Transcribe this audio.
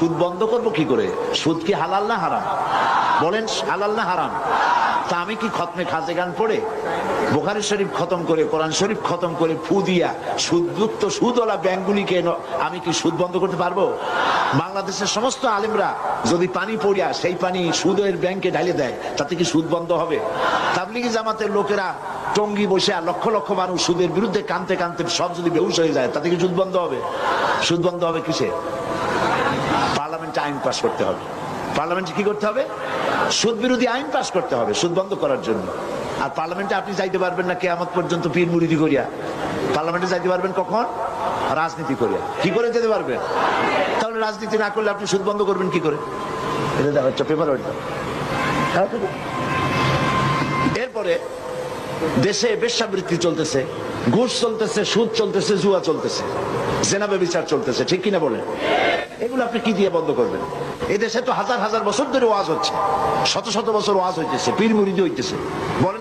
সুদ বন্ধ করব কি করে? সুদ কি হালাল না হারাম? বলেন, হালাল না হারাম? তা আমি কি খতমে খাজে গান পড়ে, বুখারী শরীফ খতম করে, কোরআন শরীফ খতম করে, ফু দিয়া সুদযুক্ত সুদওয়ালা ব্যাংকগুলিকে আমি কি সুদ বন্ধ করতে পারবো? বাংলাদেশের সমস্ত আলেমরা যদি পানি পড়িয়া সেই পানি সুদের ব্যাংকে ঢালে দেয়, তাতে কি সুদ বন্ধ হবে? তাবলিগি জামাতের লোকেরা টঙ্গি বসে লক্ষ লক্ষ মানুষ সুদের বিরুদ্ধে কানতে কানতে সব যদি বেহুশ হয়ে যায়, তাতে কি সুদ বন্ধ হবে? সুদ বন্ধ হবে কিসে? পার্লামেন্টে আইন পাস করতে হবে। পার্লামেন্টে কি করতে হবে? সুদ বিরোধী আইন পাস করতে হবে সুদ বন্ধ করার জন্য। আর পার্লামেন্টে আপনি যাইতে পারবেন না কিয়ামত পর্যন্ত পীর মুরিদি করিয়া। পার্লামেন্টে যাইতে পারবেন কখন? রাজনীতি করিয়া। কি করে যেতে পারবেন? তাহলে রাজনীতি না করলে আপনি সুদ বন্ধ করবেন কি করে? এটা দেখা হচ্ছে পেপার। এরপরে দেশে বেশ্যাবৃত্তি চলতেছে, ঘুষ চলতেছে, সুদ চলতেছে, জুয়া চলতেছে, জেনা ব্যভিচার চলতেছে, ঠিক কিনা বলেন? এগুলো আপনি কি দিয়ে বন্ধ করবেন? এই দেশে তো হাজার হাজার বছর ধরে ওয়াজ হচ্ছে, শত শত বছর ওয়াজ হইতেছে, পীর মুরিদি হইতেছে। বলেন